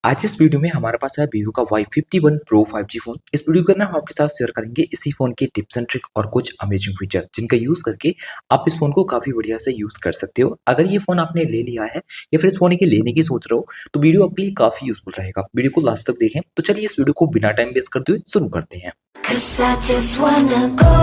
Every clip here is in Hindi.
आज इस वीडियो में हमारे पास है वीवो का Y51 Pro 5G फोन। इस वीडियो के अंदर हम आपके साथ शेयर करेंगे इसी फोन के टिप्स एंड ट्रिक और कुछ अमेजिंग फीचर जिनका यूज करके आप इस फोन को काफी बढ़िया से यूज कर सकते हो। अगर ये फोन आपने ले लिया है या फिर इस फोन के लेने की सोच रहे हो तो वीडियो आपके लिए काफी यूजफुल रहेगा। वीडियो को लास्ट तक देखें। तो चलिए इस वीडियो को बिना टाइम वेस्ट करते हुए शुरू करते हैं। 'Cause I just wanna go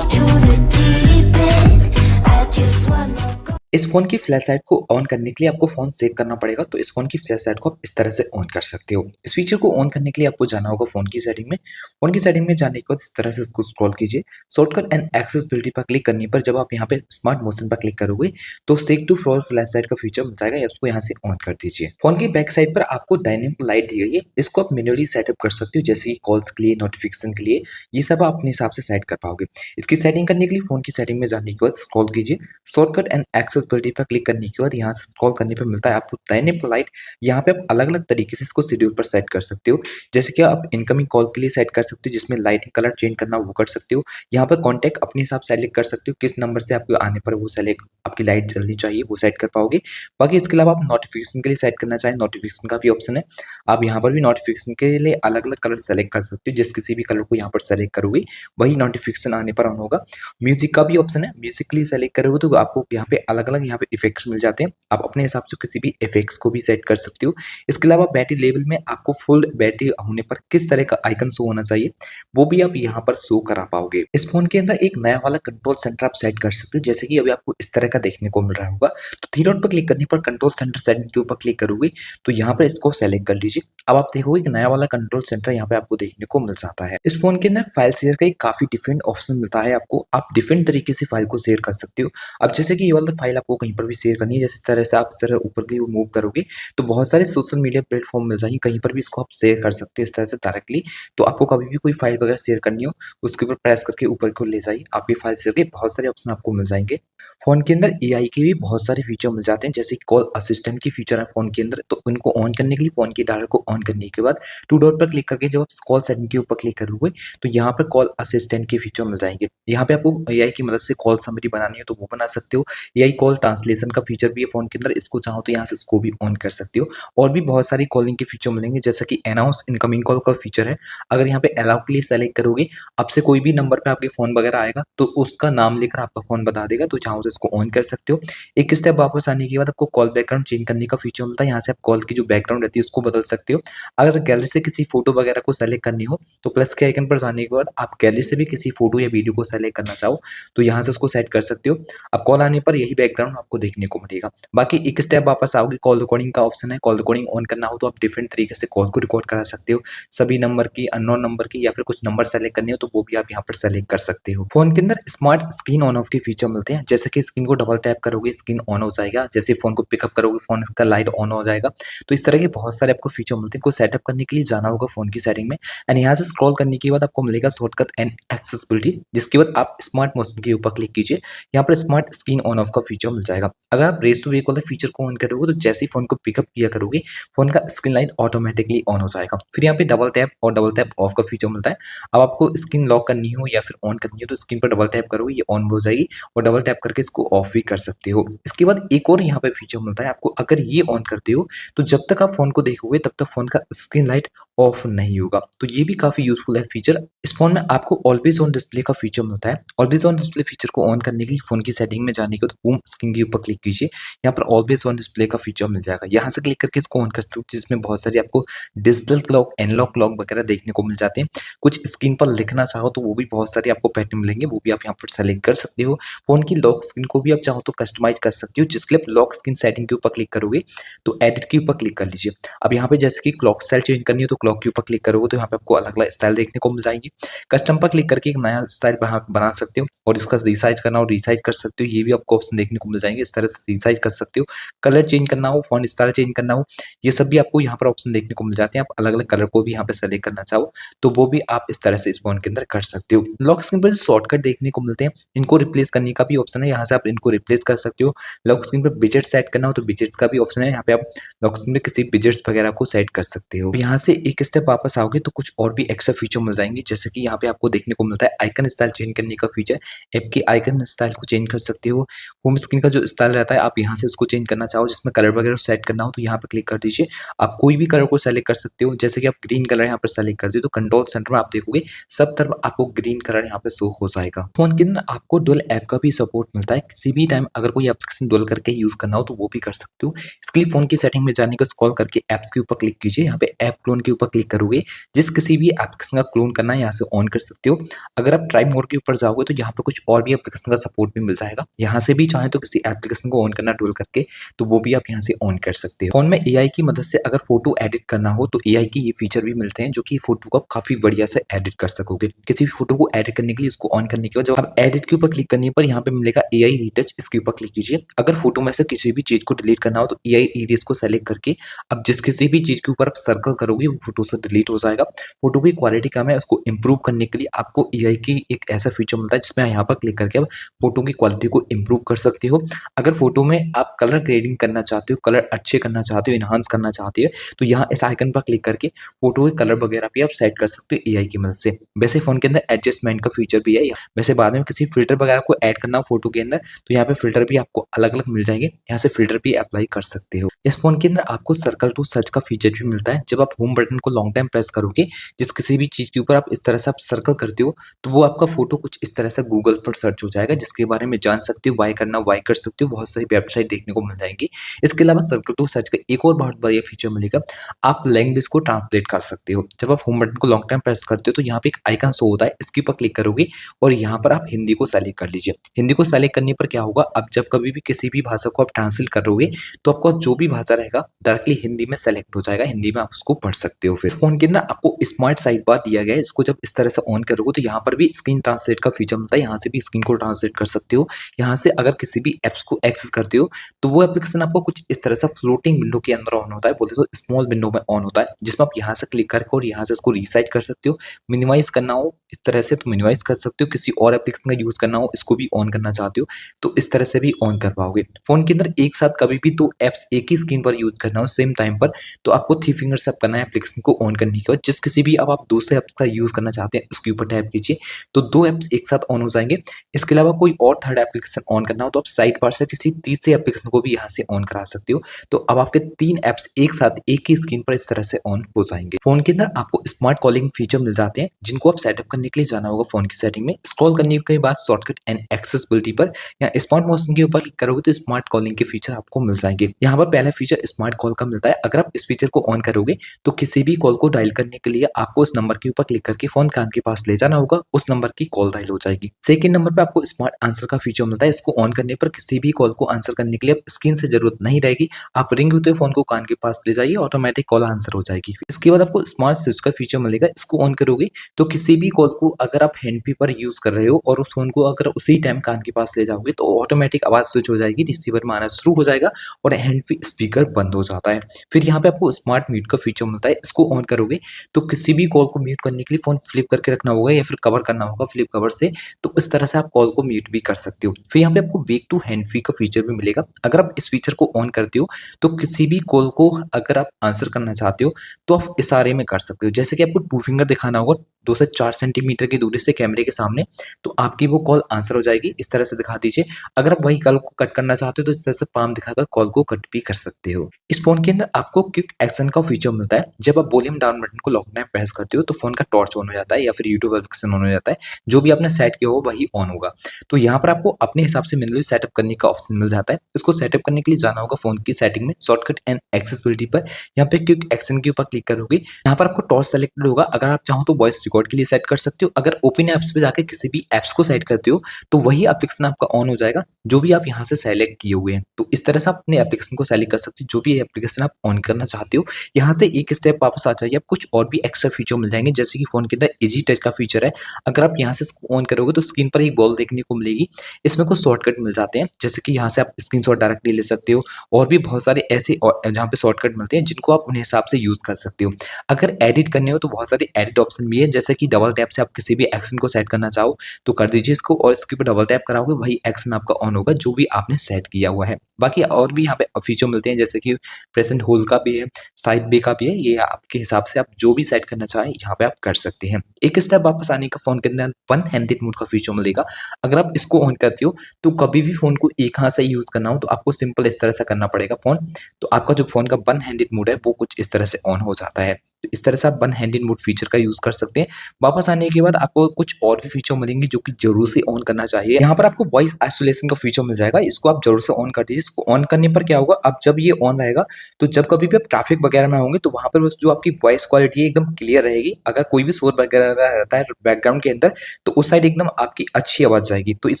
to the deep end. I just wanna go. इस फोन की फ्लैश लाइट को ऑन करने के लिए आपको फोन सेट करना पड़ेगा, तो इस फोन की फ्लैश लाइट को आप इस तरह से ऑन कर सकते हो। इस फीचर को ऑन करने के लिए आपको जाना होगा फोन की सेटिंग में। फोन की सेटिंग में जाने के बाद इस तरह से इसको स्क्रॉल कीजिए। शॉर्टकट एंड एक्सेसिबिलिटी पर क्लिक करने पर जब आप यहाँ पे स्मार्ट मोशन पर क्लिक करोगे तो stick to floor flash light का फीचर मिल जाएगा, इसको यहाँ से ऑन कर दीजिए। फोन की बैक साइड पर आपको डायनेमिक लाइट दी गई है, इसको आप मैन्युअली सेटअप कर सकते हो, जैसे कि कॉल्स के लिए, नोटिफिकेशन के लिए, ये सब आप अपने हिसाब से सेट कर पाओगे। इसकी सेटिंग करने के लिए फोन की सेटिंग में जाने के बाद स्क्रॉल कीजिए। शॉर्टकट एंड एक्सेसिबिलिटी पर क्लिक करने के बाद यहाँ से स्क्रॉल करने पर मिलता है आपको डायनेमिक लाइट। यहाँ पे आप अलग अलग तरीके से इसको शेड्यूल पर सेट कर सकते हो, जैसे कि आप इनकमिंग कॉल के लिए सेट कर सकते हो जिसमें लाइटिंग कलर चेंज करना वो कर सकते हो। यहाँ पर कॉन्टैक्ट अपने हिसाब से सेलेक्ट कर सकते हो, किस नंबर से आपको आने पर वो सेलेक्ट आपकी लाइट जलनी चाहिए वो सेट कर पाओगे। बाकी इसके अलावा आप नोटिफिकेशन के लिए सेट करना चाहें, नोटिफिकेशन का भी ऑप्शन है। आप यहाँ पर भी नोटिफिकेशन के लिए अलग अलग कलर सेलेक्ट कर सकते हो, जिस किसी भी कलर को यहाँ पर सेलेक्ट करोगे वही नोटिफिकेशन आने पर ऑन होगा। म्यूजिक का भी ऑप्शन है, म्यूजिक के लिए सेलेक्ट करोगे तो आपको यहाँ पे अलग अलग यहाँ पे इफेक्ट्स मिल जाते हैं, आप अपने हिसाब से किसी भी इफेक्ट्स को भी सेट कर सकते हो। इसके अलावा बैटरी लेवल में आपको फुल बैटरी होने पर किस तरह का आइकन शो होना चाहिए वो भी आप यहाँ पर शो करा पाओगे। इस फोन के अंदर एक नया वाला कंट्रोल सेंटर आप सेट कर सकते हो, जैसे कि अभी आपको इस तरह का देखने को मिल रहा होगा। तो थ्री डॉट पर क्लिक करने पर कंट्रोल सेंटर सेटिंग के ऊपर क्लिक करोगे तो यहाँ पर इसको सेलेक्ट कर लीजिए। अब आप देखोगे एक नया वाला कंट्रोल सेंटर यहाँ पे आपको देखने को मिल जाता है। इस फोन के अंदर फाइल शेयर का एक काफी डिफरेंट ऑप्शन मिलता है आपको, आप डिफरेंट तरीके से फाइल को शेयर कर सकते हो। अब जैसे कि ये वाला फाइल आपको कहीं पर भी शेयर करनी है, जैसे तरह से आप इस तरह ऊपर की मूव करोगे तो बहुत सारे सोशल मीडिया प्लेटफॉर्म मिल जाएंगे, कहीं पर भी इसको आप शेयर कर सकते हो इस तरह से डायरेक्टली। तो आपको कभी भी कोई फाइल वगैरह शेयर करनी हो उसके ऊपर प्रेस करके ऊपर को ले जाइए, आपकी फाइल शेयर के बहुत सारे ऑप्शन आपको मिल जाएंगे। फोन के अंदर एआई के भी बहुत सारे फीचर मिल जाते हैं, जैसे कॉल असिस्टेंट की फीचर है फोन के अंदर। तो उनको ऑन करने के लिए फोन की डायल को ऑन करने के बाद टू डॉट पर क्लिक करके जब आप कॉल सेटिंग के ऊपर क्लिक करोगे तो यहाँ पर कॉल असिस्टेंट के फीचर मिल जाएंगे। यहाँ पे आपको एआई की मदद से कॉल समरी बनानी है तो वो बना सकते हो। एआई कॉल ट्रांसलेशन का फीचर भी है फोन के अंदर, इसको चाहो तो यहाँ से इसको भी ऑन कर सकते हो। और भी बहुत सारी कॉलिंग के फीचर मिलेंगे, जैसा कि अनाउंस इनकमिंग कॉल का फीचर है। अगर यहाँ पे अलाउ के लिए सेलेक्ट करोगे, आपसे कोई भी नंबर पे आपके फोन वगैरह आएगा तो उसका नाम लेकर आपका फोन बता देगा, तो चाहो तो इसको ऑन कर सकते हो। एक स्टेप वापस आने के बाद आपको कॉल बैकग्राउंड चेंज करने का फीचर मिलता है, यहाँ से आप कॉल की जो बैकग्राउंड रहती है उसको बदल सकते हो। अगर गैलरी से किसी फोटो वगैरह को सेलेक्ट करनी हो तो प्लस के आइकन पर जाने के बाद आप गैलरी से भी किसी फोटो या वीडियो को सेलेक्ट करना चाहो तो यहाँ से उसको सेट कर सकते हो। अब कॉल आने पर यही बैकग्राउंड आपको देखने को मिलेगा। बाकी एक स्टेप वापस आओगे, कॉल रिकॉर्डिंग का ऑप्शन है। कॉल रिकॉर्डिंग ऑन करना हो तो आप डिफरेंट तरीके से कॉल को रिकॉर्ड करा सकते हो, सभी नंबर की, अननोन नंबर की, या फिर कुछ नंबर सेलेक्ट करने हो तो वो भी आप यहाँ पर सेलेक्ट कर सकते हो। फोन के अंदर स्मार्ट स्क्रीन ऑन ऑफ के फीचर मिलते हैं, जैसे कि स्क्रीन को डबल टैप करोगे स्क्रीन ऑन हो जाएगा, जैसे फोन को पिकअप करोगे फोन का लाइट ऑन हो जाएगा। तो इस तरह के बहुत सारे आपको फीचर मिलते हैं। को सेटअप करने के लिए जाना होगा फोन की सेटिंग में एंड यहाँ से स्क्रॉल करने के बाद आपको मिलेगा शॉर्टकट एंड एक्सेसिबिलिटी, जिसके बाद आप स्मार्ट मोशन के ऊपर क्लिक कीजिए। यहाँ पर स्मार्ट स्क्रीन ऑन ऑफ का फीचर मिल जाएगा। अगर आप रेस टू वेक वाले फीचर को ऑन करोगे तो जैसे ही फोन को पिकअप किया करोगे फोन का स्क्रीन लाइट ऑटोमेटिकली ऑन हो जाएगा। फिर यहाँ पे डबल टैप और डबल टैप ऑफ का फीचर मिलता है। अब आपको स्क्रीन लॉक करनी हो या फिर ऑन करनी हो तो स्क्रीन पर डबल टैप करोगे, ये ऑन हो जाएगी, और डबल टैप करके इसको ऑफ भी कर सकते हो। इसके बाद एक और यहाँ पे फीचर मिलता है आपको, अगर ये ऑन करते हो तो जब तक आप फोन को देखोगे तब तक फोन का स्क्रीन लाइट ऑफ नहीं होगा। तो ये भी काफी यूजफुल है फीचर। इस फोन में आपको ऑलवेज ऑन डिस्प्ले का फीचर मिलता है। ऑलवेज ऑन डिस्प्ले फीचर को ऑन करने के लिए फोन की सेटिंग में जाने के बाद होम स्क्रीन के ऊपर क्लिक कीजिए, यहाँ पर ऑलवेज ऑन डिस्प्ले का फीचर मिल जाएगा। यहाँ से क्लिक करके इसको ऑन कर सकते हो, जिसमें बहुत सारी आपको डिजिटल क्लॉक, एनालॉग क्लॉक वगैरह देखने को मिल जाते हैं। कुछ स्क्रीन पर लिखना चाहो तो वो भी बहुत सारे आपको पैटर्न मिलेंगे, वो भी आप यहाँ पर सेलेक्ट कर सकते हो। फोन की लॉक स्क्रीन को भी आप चाहो तो कस्टमाइज कर सकते हो, जिसके लिए लॉक स्क्रीन सेटिंग के ऊपर क्लिक करोगे तो एडिट के ऊपर क्लिक कर लीजिए। अब यहाँ पे जैसे कि क्लॉक स्टाइल चेंज करनी है तो क्लॉक के ऊपर क्लिक करोगे तो यहाँ पे आपको अलग अलग स्टाइल देखने को मिल जाएंगे। कस्टम पर क्लिक करके एक नया स्टाइल बना सकते हो, और इसका रिसाइज करना हो रिसाइज कर सकते हो, ये भी आपको ऑप्शन देखने को मिल जाएंगे। इस तरह से रिसाइज कर सकते हो। कलर चेंज करना हो, फॉन्ट स्टाइल चेंज करना हो, ये सब भी आपको यहाँ पर ऑप्शन देखने को मिल जाते हैं। आप अलग अलग कलर को भी यहाँ पे सेलेक्ट करना चाहो तो वो भी आप इस तरह से इस फोन के अंदर कर सकते हो। लॉक स्क्रीन पर शॉर्टकट देखने को मिलते हैं, इनको रिप्लेस करने का भी ऑप्शन है, यहाँ से आप इनको रिप्लेस कर सकते हो। लॉक स्क्रीन पर विजेट सेट करना हो तो विजेट्स का भी ऑप्शन है, यहाँ पे आप लॉक स्क्रीन पे किसी विजेट्स वगैरह को सेट कर सकते हो। यहाँ से एक स्टेप वापस आओगे तो कुछ और भी एक्स्ट्रा फीचर मिल जाएंगे, जैसे जैसे कि यहाँ पे आपको देखने को मिलता है आइकन स्टाइल चेंज करने का फीचर। ऐप की आइकन स्टाइल को चेंज कर सकते हो। होम स्क्रीन का जो स्टाइल रहता है आप यहाँ से इसको चेंज करना चाहो, जिसमें कलर वगैरह सेट करना हो तो यहाँ पे क्लिक कर दीजिए। आप कोई भी कलर को सेलेक्ट कर सकते हो, जैसे कि आप ग्रीन कलर यहाँ पर सेलेक्ट कर दिए तो कंट्रोल सेंटर में आप देखोगे सब तरफ आपको ग्रीन कलर यहाँ पे शो हो जाएगा। फोन के अंदर आपको डुअल ऐप का भी सपोर्ट मिलता है। किसी भी टाइम अगर कोई एप्लीकेशन डुअल करके यूज करना हो तो वो भी कर सकते हो। इसके लिए फोन की सेटिंग में जाने का स्क्रॉल करके ऐप्स के ऊपर क्लिक कीजिए। यहाँ पे ऐप क्लोन के ऊपर क्लिक करोगे, जिस किसी भी एप्लीकेशन का क्लोन करना है यहाँ से ऑन कर सकते हो। अगर आप ट्राई मोड के ऊपर जाओगे तो यहाँ पे कुछ और भी एप्लीकेशन का सपोर्ट भी मिल जाएगा। यहाँ से भी चाहे तो किसी एप्लीकेशन को ऑन करना डुअल करके तो वो भी आप यहाँ से ऑन कर सकते हो। फोन में एआई की मदद से अगर फोटो एडिट करना हो तो एआई के ये फीचर भी मिलते हैं, जो कि फोटो को आप काफी बढ़िया से एडिट कर सकोगे। किसी भी फोटो को एडिट करने के लिए इसको ऑन करने के बाद जब आप एडिट के ऊपर क्लिक करने पर यहाँ पे मिलेगा एआई रीटच, इसके ऊपर क्लिक कीजिए। अगर फोटो में से किसी भी चीज को डिलीट करना हो तो एआई इरेज को सेलेक्ट करके अब जिस किसी भी चीज के ऊपर आप सर्कल करोगे वो फोटो से डिलीट हो जाएगा। फोटो की क्वालिटी कम है, उसको इंप्रूव करने के लिए आपको एआई की एक ऐसा फीचर मिलता है जिसमें यहाँ पर क्लिक करके आप फोटो की क्वालिटी को इंप्रूव कर सकते हो। अगर फोटो में आप कलर ग्रेडिंग करना चाहते हो, कलर अच्छे करना चाहते हो, इनहांस करना चाहते हो तो यहाँ इस आइकन पर क्लिक करके फोटो के कलर वगैरह भी आप सेट कर सकते हो एआई की मदद से। वैसे फोन के अंदर एडजस्टमेंट का फीचर भी है। वैसे बाद में किसी फिल्टर वगैरह को ऐड करना हो फोटो के अंदर तो यहाँ पे फिल्टर भी आपको अलग अलग मिल जाएंगे, यहाँ से फिल्टर भी अप्लाई कर सकते हो। इस फोन के अंदर आपको सर्कल टू सर्च का फीचर भी मिलता है। जब आप होम बटन को लॉन्ग टाइम प्रेस करोगे, जिस किसी भी चीज के ऊपर आप इस तरह से आप सर्कल करते हो तो वो आपका फोटो कुछ इस तरह से गूगल पर सर्च हो जाएगा, जिसके बारे में जान सकते हो, वाई करना वाई कर सकते हो, बहुत सारी वेबसाइट देखने को मिल जाएंगी। इसके अलावा सर्कल टू सर्च का एक और बहुत बढ़िया फीचर मिलेगा, आप लैंग्वेज को ट्रांसलेट कर सकते हो। जब आप होम बटन को लॉन्ग टाइम प्रेस करते हो तो यहाँ पे एक आइकन शो होता है, इसके ऊपर क्लिक करोगे और यहाँ पर आप हिंदी को सेलेक्ट कर लीजिए। हिंदी को सेलेक्ट करने पर क्या होगा, अब जब कभी भी किसी भी भाषा को आप ट्रांसलेट करोगे तो आपका जो भी भाषा रहेगा डायरेक्टली हिंदी में सेलेक्ट हो जाएगा, हिंदी में आप उसको पढ़ सकते हो। फिर फोन के अंदर आपको स्मार्ट साइड बार दिया गया है, इसको जब इस तरह से ऑन करोगे तो यहाँ पर भी स्क्रीन ट्रांसलेट का फीचर मिलता है, यहाँ से भी स्क्रीन को ट्रांसलेट कर सकते हो। यहाँ से अगर किसी भी एप्स को एक्सेस करते हो तो वो एप्लीकेशन आपको कुछ इस तरह से फ्लोटिंग विंडो के अंदर ऑन होता है, बोलते तो स्मॉल विंडो में ऑन होता है, जिसमें आप यहाँ से क्लिक करके और यहाँ से इसको रिसाइज कर सकते हो। मिनिमाइज करना हो इस तरह से तो मिनिमाइज कर सकते हो, किसी और एप्लीकेशन का यूज करना हो इसको भी ऑन करना चाहते हो तो इस तरह से भी ऑन कर पाओगे। फोन के अंदर एक साथ कभी भी दो एप्स एक ही स्क्रीन पर यूज करना हो सेम टाइम पर तो आपको 3 फिंगर से करना है एप्लीकेशन को ऑन करने के बाद। जिस किसी भी अब आप दूसरे एप्स का यूज करना चाहते हैं उसके ऊपर टैप कीजिए तो 2 एप्स एक साथ ऑन हो जाएंगे। इसके अलावा कोई और थर्ड एप्लीकेशन ऑन करना हो तो आप साइड बार से किसी तीसरे एप्लीकेशन को भी यहाँ से ऑन करा सकते हो। तो अब आपके 3 एप्स एक साथ एक ही स्क्रीन पर इस तरह से ऑन हो जाएंगे। फोन के अंदर आपको स्मार्ट कॉलिंग फीचर मिल जाते हैं, जिनको आप सेटअप करने के लिए जाना होगा फोन की सेटिंग में। स्क्रॉल करने के बाद शॉर्टकट एंड एक्सेसिबिलिटी पर या स्मार्ट मोशन के ऊपर क्लिक करोगे तो स्मार्ट कॉलिंग के फीचर आपको मिल जाएंगे। यहाँ पर पहला फीचर स्मार्ट कॉल का मिलता है। अगर आप इस फीचर को ऑन करोगे तो किसी भी कॉल को डायल करने के लिए आपको उस नंबर के ऊपर क्लिक करके फोन कान के पास ले जाना होगा, उस नंबर की कॉल डायल हो जाएगी। सेकंड नंबर पे आपको स्मार्ट आंसर का फीचर मिलता है। इसको ऑन करने पर किसी भी कॉल को आंसर करने के लिए स्क्रीन से जरूरत नहीं रहेगी, आप रिंग होते फोन को कान के पास ले जाइए, ऑटोमेटिक कॉल आंसर हो जाएगी। इसके बाद आपको स्मार्ट स्विच का फीचर मिलेगा। इसको ऑन करोगे तो किसी भी कॉल को अगर आप हैंड फ्री पर यूज कर रहे हो और उस फोन को अगर उसी टाइम कान के पास ले जाओगे तो ऑटोमेटिक आवाज स्विच हो जाएगी, रिसीवर में आना शुरू हो जाएगा और हैंड फ्री स्पीकर बंद हो जाता है। फिर यहाँ पे आपको स्मार्ट म्यूट का फीचर मिलता है। इसको ऑन करोगे तो किसी भी कॉल को म्यूट करने के लिए फोन फ्लिप करके रखना होगा या फिर कवर करना होगा फ्लिप कवर से, तो इस तरह से आप कॉल को म्यूट भी कर सकते हो। फिर यहाँ पे आपको बैक टू हैंड फ्री का फीचर भी मिलेगा। अगर आप इस फीचर को ऑन करते हो तो किसी भी कॉल को अगर आप आंसर करना चाहते हो तो आप इशारे में कर सकते हो। जैसे कि आपको 2 फिंगर दिखाना होगा 2 से 4 सेंटीमीटर की दूरी से कैमरे के सामने, तो आपकी वो कॉल आंसर हो जाएगी। इस तरह से दिखा दीजिए। अगर आप वही कॉल को कट करना चाहते हो तो इस तरह से पाम दिखाकर कॉल को कट भी कर सकते हो। इस फोन के अंदर आपको क्विक एक्शन का फीचर मिलता है। जब आप वॉल्यूम डाउन बटन को लॉक टाइम प्रेस करते हो तो फोन का टॉर्च ऑन हो जाता है या फिर यूट्यूब एप्लीकेशन ऑन हो जाता है, जो भी आपने सेट किया हो वही ऑन होगा। तो यहाँ पर आपको अपने हिसाब से मैन्युअली सेटअप करने का ऑप्शन मिल जाता है। इसको सेटअप करने के लिए जाना होगा फोन की सेटिंग में, शॉर्टकट एंड एक्सेसिबिलिटी पर। यहाँ पे क्विक एक्शन के ऊपर क्लिक करोगे, यहाँ पर आपको टॉर्च सेलेक्टेड होगा। अगर आप चाहो तो वॉइस रिकॉर्ड के लिए सेट कर सकते हो। अगर ओपन एप्स पे जाकर किसी भी एप्स को सेट करते हो तो वही एप्लीकेशन आपका ऑन हो जाएगा जो भी आप यहाँ से सेलेक्ट किए हुए हैं। तो इस तरह से आप अपने एप्लीकेशन को सेलेक्ट कर सकते हो, जो भी एप्लीकेशन आप ऑन करना चाहते हो। यहाँ से एक स्टेप वापस आ जाइए, आप कुछ और भी एक्स्ट्रा फीचर मिल जाएंगे, जैसे कि फोन के अंदर इजी टच का फीचर है। अगर आप यहाँ से इसको ऑन करोगे तो स्क्रीन पर एक बॉल देखने को मिलेगी। इसमें कुछ शॉर्टकट मिल जाते हैं, जैसे कि यहाँ से आप स्क्रीनशॉट डायरेक्टली ले सकते हो और भी बहुत सारे ऐसे जहाँ पे शॉर्टकट मिलते हैं जिनको आप अपने हिसाब से यूज कर सकते हो। अगर एडिट करने हो तो बहुत सारे एडिट ऑप्शन भी है, जैसे जैसे कि डबल टैप से आप किसी भी एक्शन को सेट करना चाहो तो कर दीजिए इसको, और इसके ऊपर डबल टैप कराओगे वही एक्शन आपका ऑन होगा जो भी आपने सेट किया हुआ है। बाकी और भी यहाँ पे फीचर मिलते हैं, जैसे कि प्रेजेंट होल्ड का भी है, साइड बे का भी है, ये आपके हिसाब से आप जो भी सेट करना चाहें यहाँ पे आप कर सकते हैं। एक स्टेप वापस आने का फोन के अंदर वन हैंडेड मोड का फीचर मिलेगा। अगर आप इसको ऑन करते हो तो कभी भी फोन को एक हाथ से यूज करना हो तो आपको सिंपल इस तरह से करना पड़ेगा फोन, तो आपका जो फोन का वन हैंडेड मोड है वो कुछ इस तरह से ऑन हो जाता है। तो इस तरह से आप वन हैंडेड मोड फीचर का यूज कर सकते हैं। वापस आने के बाद आपको कुछ और भी फीचर मिलेंगे जो कि जरूर से ऑन करना चाहिए। यहाँ पर आपको वॉइस आइसोलेशन का फीचर मिल जाएगा, इसको आप जरूर से ऑन कर दीजिए। इसको ऑन करने पर क्या होगा, अब जब ये ऑन रहेगा तो जब कभी भी आप ट्रैफिक वगैरह में होंगे तो वहां पर जो आपकी वॉइस क्वालिटी है एकदम क्लियर रहेगी। अगर कोई भी शोर वगैरह रहता है बैकग्राउंड के अंदर तो उस साइड एकदम आपकी अच्छी आवाज जाएगी। तो इस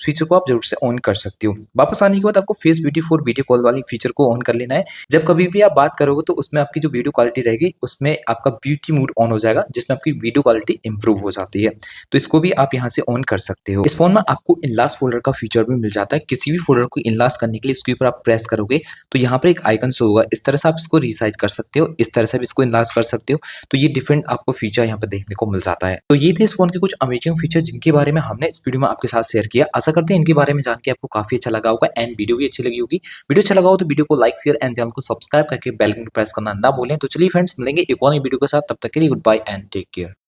फीचर को आप जरूर से ऑन कर सकते हो। वापस आने के बाद आपको face beauty for video call वाली फीचर को ऑन कर लेना है। जब कभी भी आप बात करोगे तो उसमें आपकी जो वीडियो क्वालिटी रहेगी उसमें आपका ब्यूटी मोड ऑन हो जाएगा, जिसमें आपकी वीडियो क्वालिटी इंप्रूव हो जाती है। तो इसको भी आप यहाँ से ऑन कर सकते हो। इस फोन में आपको इनलास्ट फोल्डर का फीचर भी मिल जाता है। किसी भी फोल्डर को इनलास्ट करने के लिए इसके ऊपर आप प्रेस करोगे तो यहाँ पर एक आइकन शो होगा, इस तरह से आप इसको रिसाइज कर सकते हो, इस तरह से भी इसको इनलास्ट कर सकते हो। तो ये डिफरेंट आपको फीचर यहाँ पे देखने को मिल जाता है। तो ये थे इस फोन के कुछ अमेजिंग फीचर जिनके बारे में हमने इस वीडियो में आपके साथ शेयर किया। आशा करते हैं इनके बारे में जान के आपको काफी अच्छा लगा होगा एंड वीडियो भी अच्छी लगी होगी। वीडियो अच्छा लगा हो तो वीडियो को लाइक शेयर एंड चैनल को सब्सक्राइब करके बेल आइकन प्रेस करना ना भूलें। तो चलिए फ्रेंड्स, मिलेंगे एक और नई वीडियो के साथ, तब तक के लिए good bye and take care.